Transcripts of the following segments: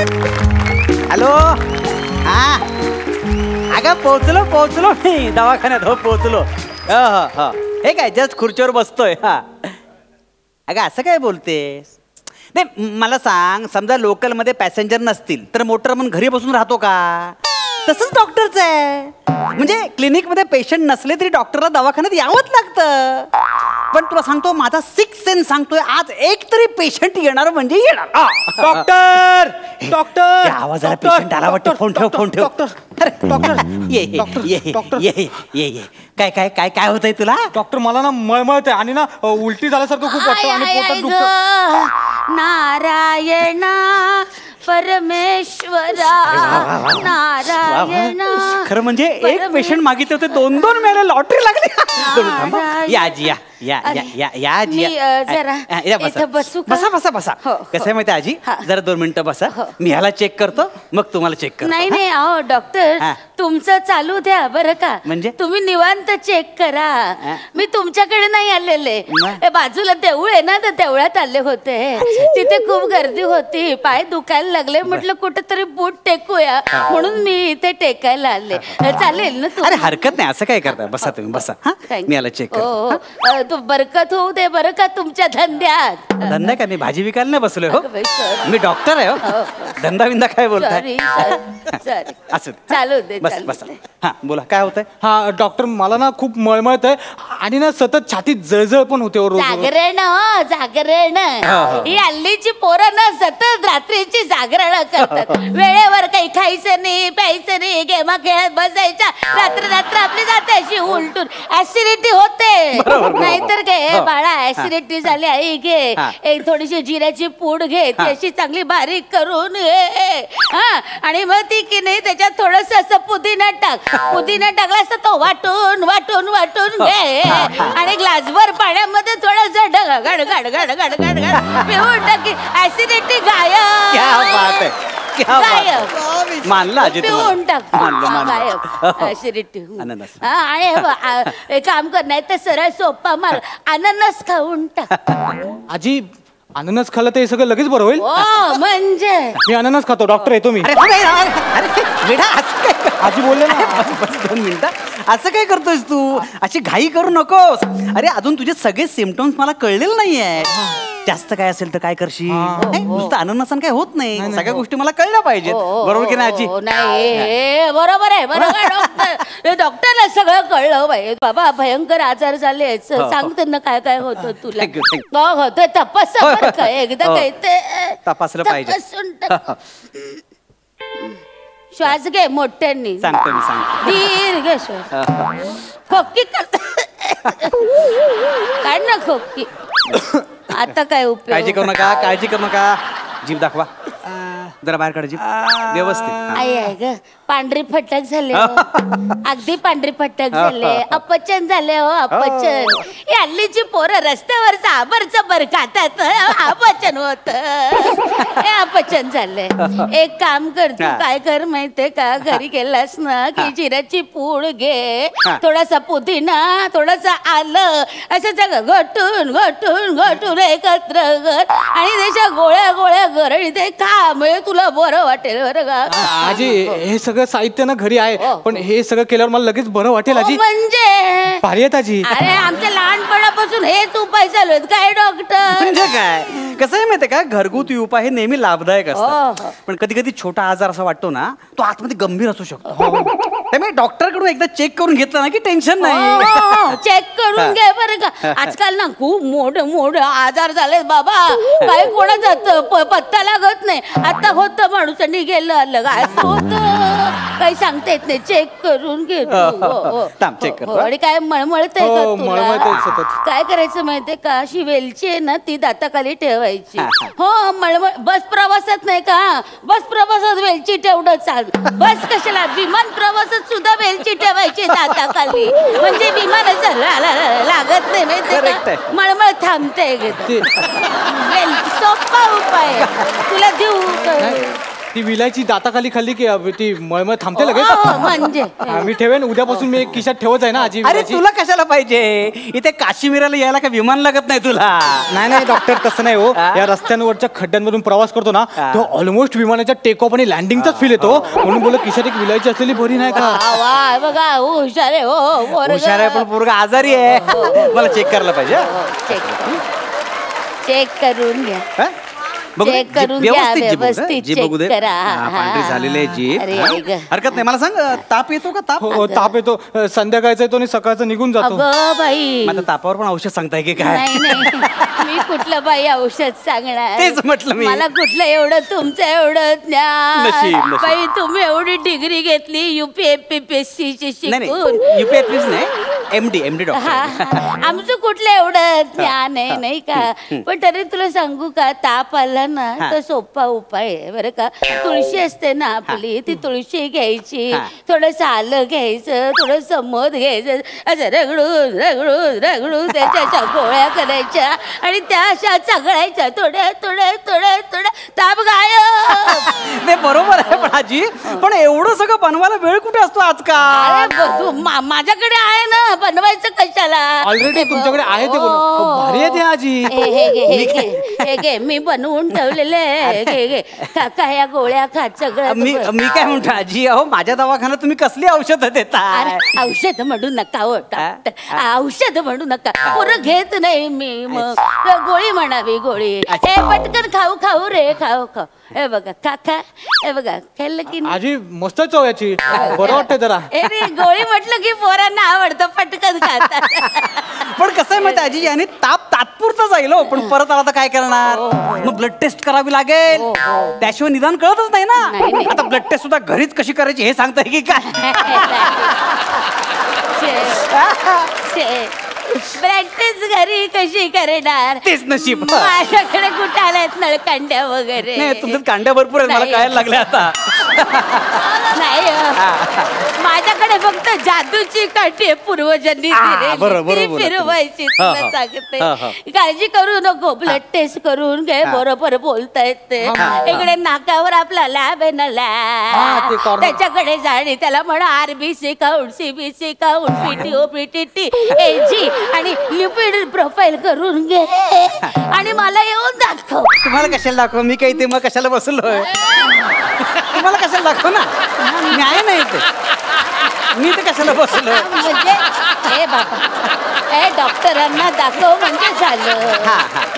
Hello. हा अगं पोहोचलो मी दवाखान्यात. हो पोहोचलो. हे काय जस्ट खुर्चीवर बसतोय. हा अगं असं काय बोलतेस? नाही मला सांग, समजा लोकलमध्ये पॅसेंजर नसतील तर मोटर म्हणून घरी बसून राहतो का? तसंच डॉक्टरचं आहे. म्हणजे क्लिनिकमध्ये पेशंट नसले तरी डॉक्टरला दवाखान्यात यावंच लागतं. पण तुला सांगतो, माझा सिक्स सेन्स सांगतोय आज एक तरी पेशंट येणार म्हणजे येणार. डॉक्टर डॉक्टर आवाजाला पेशंट आला वाटतं. फोन ठेव फोन ठेव. डॉक्टर ये ये ये ये. काय काय काय काय होतंय तुला? डॉक्टर मला ना मळमळत आहे आणि ना उलटी झाल्यासारखं खूप वाटतं आणि पोटात दुखतं. नारायणा परमेश्वरा नारायणा. खरं म्हणजे एक पेशंट मागितले होते, 2-2 मिळाले. लॉटरी लागली. या आजी या या या या आजी जरा बसू. बसा बसा बसा. कसं आहे माहिती आजी, जरा 2 मिनिटं बसा. मी ह्याला चेक करतो, मग तुम्हाला चेक करतो. नाही नाही अहो डॉक्टर, तुमचं चालू द्या बरं का. म्हणजे तुम्ही निवांत चेक करा. मी तुमच्याकडे नाही आलेले. बाजूला देऊळ आहे ना, तर देवळात आले होते. तिथे खूप गर्दी होती, पाय दुखायला लागले. म्हटलं कुठेतरी बूट टेकूया म्हणून मी इथे टेकायला आले. चालेल ना? अरे हरकत नाही, असं काय करताय. बसा तुम्ही बसा. मी याला चेक करतो. तू बरकत होऊ दे बरं का तुमच्या धंद्यात. धंदा काय? मी भाजी विकायला नाही बसलोय. हो मी डॉक्टर आहे. हो धंदा बिंदा काय बोलताय? असं चालू दे. बसा. हा बोला काय होतंय? हा डॉक्टर, मला ना खूप मळमळत आहे आणि ना सतत छातीत जळजळ पण होते. जागरण जागरण. ही हल्लीची पोरं ना सतत रात्रीची जागरण करतात. वेळेवर काही खायचं नाही, प्यायचं नाही, गेमा खेळत बसायच्या. रात्र आपली जाते अशी उलटून. ऍसिडिटी होते. नाहीतर काय बाळा, ऍसिडिटी झाली. आई घे एक थोडीशी जिऱ्याची पूड घे, ती अशी चांगली बारीक करून घे. आणि मग ती की नाही त्याच्यात थोडस असं पुदिना टाक. पुदिना टाकला असं तो वाटून वाटून वाटून घे आणि ग्लासभर पाण्यामध्ये थोडस गड गड गड गड गड गड पिऊन टाकी. ऍसिडिटी गायब. क्या बात आहे. मानला आजी, पिऊन टाक. गायब ऍसिडिटी. आणि काम कर, नाही तर सरळ सोपा मार, अननस खाऊन टाक. आजी अननस खाल्लं तर हे सगळं लगेच बरं होईल? म्हणजे मी अननस खातो. डॉक्टर येतो मी. आजी बोलले ना. 2 मिनिटं. असं काय करतोयस तू? अशी घाई करू नकोस. अरे अजून तुझे सगळे सिम्पटम्स मला कळलेले नाहीये. जास्त काय असेल तर काय करशील? नुसतं अननसन काय होत नाही. सगळ्या गोष्टी मला कळल्या पाहिजेत. बरोबर की नाही आजी? नाही बरोबर आहे. बरोबर डॉक्टरला सगळं कळलं पाहिजे. बाबा भयंकर आजार झाले. सांग त्यांना काय काय होतं तुला. होतं तपास एकदा काय ते तपासलं पाहिजे. श्वास घे मोठ्यांनी. सांगतो मी सांगतो. दीर्घ श्वास. खोकी काढ ना खोकी. आता काय उपयोग? काळजी करू नका, काळजी करू नका. जीभ दाखवा जरा, बाहेर काढ जीभ व्यवस्थित. आई आहे ग, पांढरी फटक झाले. अगदी पांढरी फटक झाले. अपचन झाले. हो अपचन. ही हल्लीची पोरं रस्त्यावर आबर खातात. अपचन होत. अपचन झालंय. एक काम कर, तू काय कर माहितीये का? घरी गेलास ना की जिऱ्याची पूड घे, थोडासा पुदिना, थोडासा आलं, असं सगळं घटून घटून घटून एकत्र कर आणि त्याच्या गोळ्या गोळ्या कर आणि ते खा. म्हणजे तुला बरं वाटेल. बरं का आजी? हे सगळं साहित्य ना घरी आहे, पण हे सगळं केल्यावर मला लगेच बरं वाटेल आजी. म्हणजे भारी आहेत आजी. अरे आमच्या लहानपणापासून हेच उपाय चालू आहेत. काय डॉक्टर? म्हणजे काय कसं आहे माहितीये का, घरगुती उपाय हे नेहमी लाभदायक असतात. पण कधी कधी छोटा आजार असा वाटतो ना, तो आतमध्ये गंभीर असू शकतो. त्यामुळे डॉक्टरकडून एकदा चेक करून घेतला ना की टेन्शन नाही. चेक करून घे बरं का. आजकाल ना खूप मोठे मोठे आजार झाले बाबा. काही कोणाचा पत्ता लागत नाही. आता होतं माणूसांनी गेलं आलं असं होतं, काही सांगता येत नाही. चेक करून घे. आणि काय मळमळतंय का तुला? काय करायचं माहितीये का, अशी वेलची आहे ना ती दाताखाली ठेवायची. हो मळमळ. बस प्रवासात नाही का, बस प्रवासात वेलची ठेवणं चाल. बस कशाला, विमान प्रवासात सुद्धा वेलची ठेवायची दाताखाली. म्हणजे विमानाचं लागत नाही माहितीये का, मळमळ थांबते. सोपा उपाय तुला देऊ. ती विलायची दाताखाली खाल्ली की ती मळमळ थांबते लगेच. म्हणजे मी ठेवेन उद्यापासून मी एक खिशात ठेवत आहे ना आजी अरे विलायची. तुला कशाला पाहिजे इथे काश्मीराला यायला काय विमान लागत नाही तुला. नाही डॉक्टर तसं नाही हो. या रस्त्यांवरच्या खड्ड्यांमधून प्रवास करतो ना तो ऑलमोस्ट विमानाच्या टेक ऑफ आणि लँडिंगचाच फील येतो. म्हणून बोल खिशात एक विलायची असलेली बरी नाही का. वा बघा हुशार आहे हो पोरगं. हुशार आहे पण पोरगा आजारी आहे. मला चेक करायला पाहिजे. चेक करून घ्या. हा? बघू दे. चेक करून घ्या, व्यवस्थित जी बघू दे. व्यवस्थित जी बघू दे. चेक करा. हा, पांढरी झालेली आहे जी. अरे, हा? ऐक. हरकत नाही. मला सांग ताप येतो का ताप. हो ताप येतो. संध्याकाळचा येतो आणि सकाळचा निघून जातो. अगं बाई माझ्या तापावर पण औषध सांगताय की काय. नाही मी कुठलं बाई औषध सांगणार. तेच म्हटलं मी. मला कुठलं एवढं तुमचं एवढं ज्ञान. नशीब. बाई तुम्ही एवढी डिग्री घेतली UPSC ची नाही शिकून. नाही UPSC नाही MD हा, डॉक्टर. हा. आमचं कुठलं एवढं ज्ञान आहे नाही का. पण तरी तुला सांगू का ताप आला ना तर सोपा उपाय आहे बरं का. तुळशी असते ना आपली ती तुळशी घ्यायची. थोडंसं आलं घ्यायचं थोडंसं मध घ्यायचं असं रगडून रगडून रगडून त्याच्या अशा गोळ्या करायच्या आणि त्या अशा चगळायच्या थोड्या थोड्या थोड्या थोड्या ताप गायब. ते बरोबर आहे पण आजी पण एवढं सगळं बनवायला वेळ कुठे असतो आजकाल. अरे तू माझ्याकडे आहे ना बनवायचं कशाला. ऑलरेडी तुमच्याकडे आहे ते भारी आहे ते आजी. हे घे मी बनवून ठेवलेले आहे. घे घे काका या गोळ्या खा सगळं. मी काय म्हणतो आजी अहो माझ्या दवाखान्यात तुम्ही कसली औषधं देता. अरे औषध म्हणू नका हो डॉक्टर. औषध म्हणू नका. पुरं घेत नाही मी मग गोळी म्हणावी गोळी. हे पटकन खाऊ खाऊ रे खाऊ खाऊ. हे बघा काका हे बघा खाल्लं की नाही? आजी मस्त चव याची. बरं वाटतंय जरा. अरे गोळी म्हटलं की पोरांना आवडतं पटकन खातात. पण कसं आहे माहिती आजी याने ताप तात्पुरता जाईल हो पण परत आला तर काय करणार. मग ब्लड टेस्ट करावी लागेल. त्याशिवाय निदान कळतच नाही नाही, ना. नाही. आता ब्लड टेस्ट सुद्धा घरीच कशी करायची हे सांगताय की काय. प्रॅक्टिस घरी कशी करणार. तेच नशीब. माझ्याकडे कुठे आल्यात नळकांड्या वगैरे. नाही तुमच्यात कांड्या भरपूर आहेत मला नाही. कळायला लागले आता. नाही माझ्याकडे फक्त जादूची काठी आहे पूर्वजांनी बरोबर, दिलेली. ती बरोबर. फिरवायची हा, तुला हा. सांगते. काळजी करू नको ब्लड टेस्ट करून घे बरोबर बोलता येते. इकडे नाकावर आपला लॅब आहे ना ते लॅब corner. त्याच्याकडे जाणे त्याला म्हणा RBC count CBC count PTO PTT AG आणि लिपिड प्रोफाईल करून घे आणि मला येऊन दाखव. तुम्हाला कशाला दाखव मी काही ते मग कशाला बसलोय. तुम्हाला कशाला दाखव ना न्याय नाही ते. मी ते कशाला बसलोय. म्हणजे हे बाबा हे डॉक्टरांना दाखव म्हणजे झालं.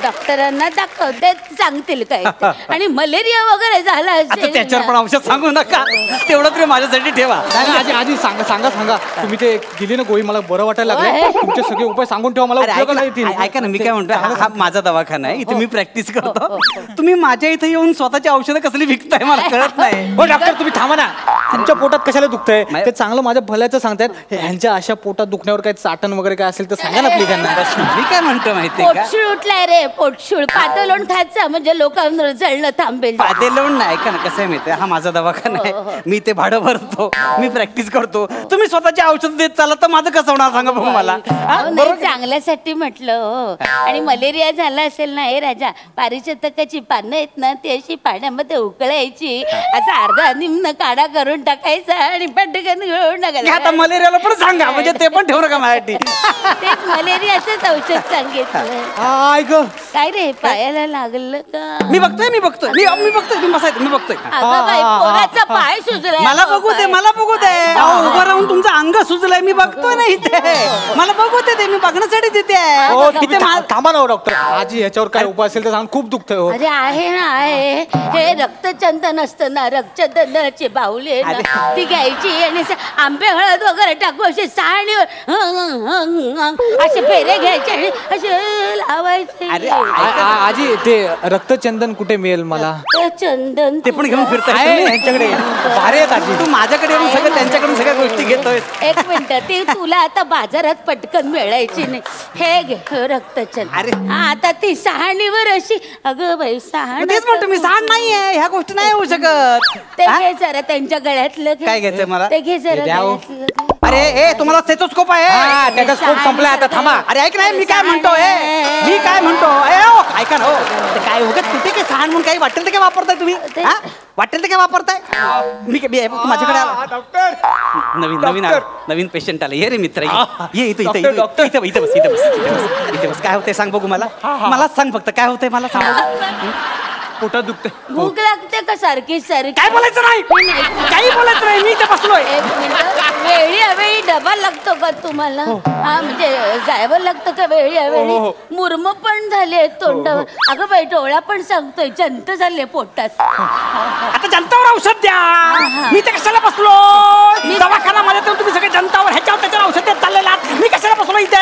डॉक्टरांना दाखव ते सांगतील काय ते. आणि मलेरिया वगैरे झाला आता असेल त्याच्यावर पण ना. औषध सांगू नका. तेवढं तरी माझ्यासाठी ठेवा. नाही आजी आजी सांगा सांगा सांगा. तुम्ही ते दिली ना गोळी मला बरं वाटायला लागलं. तुमचे सगळे उपाय सांगून ठेवा मला अरे उपयोगाला ऐका येतील. ना, ऐका ना मी काय म्हणतो हा माझा दवाखाना आहे इथे मी प्रॅक्टिस करतो. तुम्ही माझ्या इथे येऊन स्वतःची औषधं कसली विकताय मला कळत नाही. हो डॉक्टर तुम्ही थांबा ना. तुमच्या पोटात कशाला दुखतंय ते चांगलं माझ्या भल्याचं सांगतायत. ह्यांच्या अशा पोटात दुखण्यावर काही चाटण वगैरे काय असेल तर सांगा ना प्लीज यांना. मी काय म्हणतो माहितीये का पोटशूळ उठलाय रे पोटशूळ पातळ लोण खायचं म्हणजे लोकांवर जळणं थांबेल. पादे लावून नाही ऐका ना कसं आहे माहितीये हा माझा दवाखाना आहे मी ते भाडं भरतो मी प्रॅक्टिस करतो. तुम्ही स्वतःची औषध देत चालत तर माझं कसं होणार सांगा बघू मला. हा? अहो, नाही, चांगल्यासाठी म्हटलं हो. आणि मलेरिया झाला असेल ना हे राजा पारिजातकाची पानं आहेत ना ती अशी पाण्यामध्ये उकळायची असा अर्धा निम्न काढा करून टाकायचा आणि पटकन गळून हे आता टाकायचा. मलेरियाला पण सांगा म्हणजे ते पण ठेवू नका माझ्यासाठी. तेच मलेरियाचंच औषध सांगितलं. ऐक काय रे पायाला लागलं का. मी बघतोय मी बघतोय मी बघतोय मी बसायचं मी बघतोय. अगं बाई पोराचा पाय सुजलाय. मला बघू दे मला बघू दे. अहो, उभं राहून तुमचं अंग सुजलंय मी बघतोय ना इथे. मला बघू दे ते मी बघण्यासाठीच इथे आहे. हो इथे थांबा ना डॉक्टर. आजी ह्याच्यावर काय उपाय असेल तर सांग. खूप दुखतंय हो. अरे आहे ना आहे हे रक्तचंदन असतं ना रक्तचंदनाची बाहुली आहे ना ती घ्यायची आणि आंबे हळद वगैरे टाकू असे साणीवर असे फेरे घ्यायचे आणि असे लावायचे. अरे, आजी ते रक्तचंदन कुठे मिळेल मला. चंदन ते पण घेऊन फिरताय आहे तुम्ही? यांच्याकडे भारी आहेत आजी. तू माझ्याकडे येऊन सगळं त्यांच्याकडून सगळ्या गोष्टी घेतोय. एक मिनिट ती तुला आता बाजारात पटकन मिळायची नाही. हे घे रक्तचंदन. अरे. आता ती सहाणीवर अशी अगं बाई सहाण तेच म्हणतो मी सांड नाहीये ह्या गोष्टी नाही होऊ शकत. ते घे जरा त्यांच्या गळ्यातलं घे. काय घ्यायचंय मला? ते घे जरा हे द्या हो. गळ्यातलं घे. अरे ए तुम्हाला स्टेथोस्कोप आहे हा, त्याचा स्कोप संपलाय आता, थांबा. अरे ऐक नाही मी काय म्हणतो मी काय म्हणतो ऐका ना ते काय उगाच कुठे काय सहान म्हणून काही वाटेल ते काय वापरताय तुम्ही हा? वाटेल ते काय वापरताय तू माझ्याकडे आला डॉक्टर नवीन पेशंट आला ये रे मित्र ये इथं बस काय होतंय सांग बघू मला सांग फक्त काय होतंय मला सांग पोटात दुखते. भूक लागते का सारखी सारखी काय बोलायचं नाही काही बोलायचं नाही मी इथे बसलोय एक मिनिट वेळी अवेळी डबा लागतो का तुम्हाला हा म्हणजे जायवर लागतं का वेळी अवेळी मुरम पण झाले तोंडावर अगं बाई डोळा पण सांगतोय जंत झाले पोटात आता जनतावर औषध द्या मी ते कशाला बसलो दवाखाना मध्ये तर तुम्ही सगळे जनतावर ह्याच्यावर त्याच्यावर औषध देत चाललेला मी कशाला बसलो इथे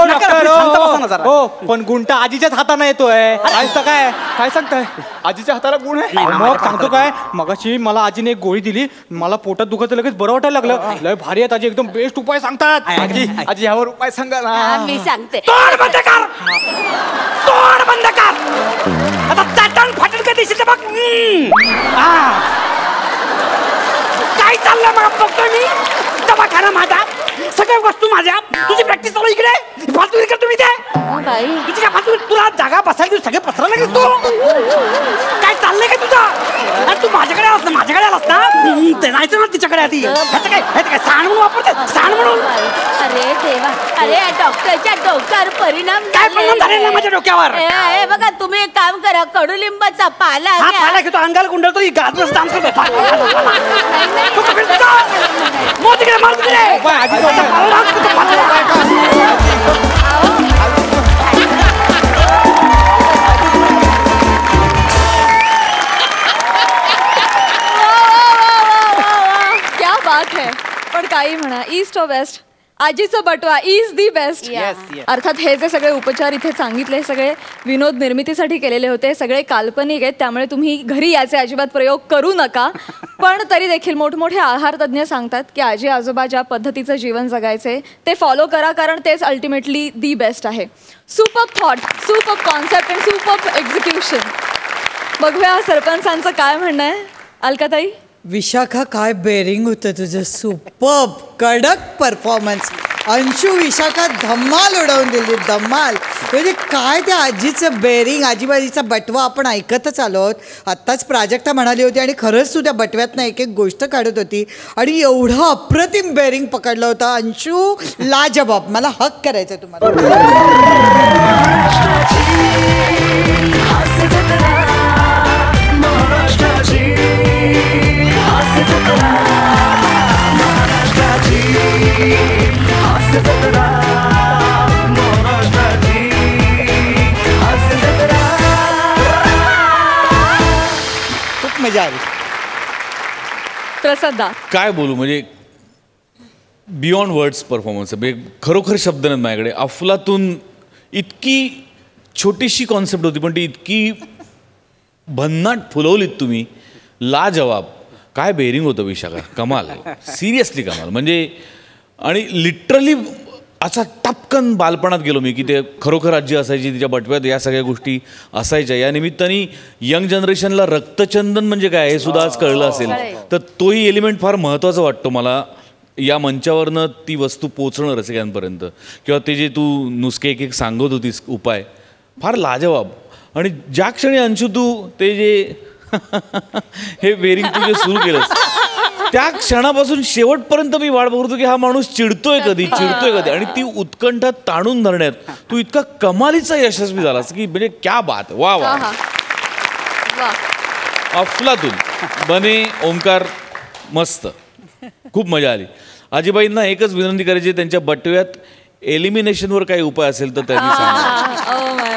नका, शांत बसा ना जरा. हो पण गुंटा आजीच्याच हाताने येतोय काय सांगताय आजीच्या हाताला गुण आहे मग सांगतो काय मगाशी मला आजीने एक गोळी दिली मला पोटात दुखत लगेच बरं वाटायला लागलं लय भारी आहेत आजी एकदम बेस्ट उपाय सांगतात आजी ह्यावर उपाय सांगा हा, ना मी सांगते तोंड बंद कर आता चाटण फाटण काय दिसते बघ काय चाललंय मग बघतोय मी दवाखाना माझा सगळ्या वस्तू माझ्या तुझी प्रॅक्टिस चालू इकडे फालतू कर तुम्ही ते बाई तुझी काय फालतू तुला जागा बसायला सगळे पसरायला लागेल तू काय चाललंय काय तुझं तू माझ्याकडे आलास ना ते जायचं ना तिच्याकडे आधी काय सांड म्हणून वापरते सांड म्हणून अरे देवा अरे डॉक्टरच्या डोक्यावर परिणाम काय परिणाम झाले ना माझ्या डोक्यावर हे बघा तुम्ही एक काम करा कडुलिंबाचा पाला हा घ्या. पाला घेतो अंगाला गुंडळतो ही गाजरच डान्स करतो क्या बात है पण काही म्हणा ईस्ट ऑफ वेस्ट आजीचं बटवा इज दी बेस्ट अर्थात हे जे सगळे उपचार इथे सांगितले सगळे विनोद निर्मितीसाठी केलेले होते सगळे काल्पनिक आहेत त्यामुळे तुम्ही घरी याचे अजिबात प्रयोग करू नका पण तरी देखील मोठमोठे आहार तज्ज्ञ सांगतात की आजी आजोबा ज्या पद्धतीचं जीवन जगायचे ते फॉलो करा कारण तेच अल्टिमेटली दी बेस्ट आहे super thought super concept and super execution बघूया सरपंचांचं काय म्हणणं आहे अलकाताई विशाखा काय बेरिंग होतं तुझं सुपर्ब कडक परफॉर्मन्स अंशू विशाखा धम्माल उडवून दिली धम्माल म्हणजे काय त्या आजीचं बेरिंग आजीबाजीचा बटवा आपण ऐकतच आलो आहोत आत्ताच प्राजक्ता म्हणाली होती आणि खरंच तू त्या बटव्यातनं एक एक गोष्ट काढत होती आणि एवढं अप्रतिम बेरिंग पकडलं होतं अंशू लाजबाब मला हक करायचं तुम्हाला खूप मजा आली प्रसादा काय बोलू म्हणजे बियॉन्ड वर्ड्स परफॉर्मन्स आहे म्हणजे खरोखर शब्द नाहीत माझ्याकडे अफलातून इतकी छोटीशी कॉन्सेप्ट होती पण ती इतकी भन्नाट फुलवलीत तुम्ही लाजवाब काय बेरिंग होतं विशाखा कमाल सिरियसली कमाल म्हणजे आणि लिटरली असा टपकन बालपणात गेलो मी की ते खरोखर आजी असायची तिच्या बटव्यात या सगळ्या गोष्टी असायच्या या निमित्ताने यंग जनरेशनला रक्तचंदन म्हणजे काय हे सुद्धा आज कळलं असेल तर तोही एलिमेंट फार महत्त्वाचा वाटतो मला या मंचावरनं ती वस्तू पोचणं रसिकांपर्यंत किंवा ते जे तू नुसके एक सांगत होतीस उपाय फार लाजवाब आणि ज्या क्षणी अंशू तू ते जे हे बेरिंग तू जे सुरू केलंस त्या क्षणापासून शेवटपर्यंत मी वाट बघतो की हा माणूस चिडतोय कधी आणि ती उत्कंठा ताणून धरण्यात तू इतका कमालीचा यशस्वी झालास की म्हणजे क्या बात वा वा अफलातून बने ओंकार मस्त खूप मजा आली आजीबाईंना एकच विनंती करायची त्यांच्या बटव्यात एलिमिनेशनवर काही उपाय असेल तर त्यांनी सांगा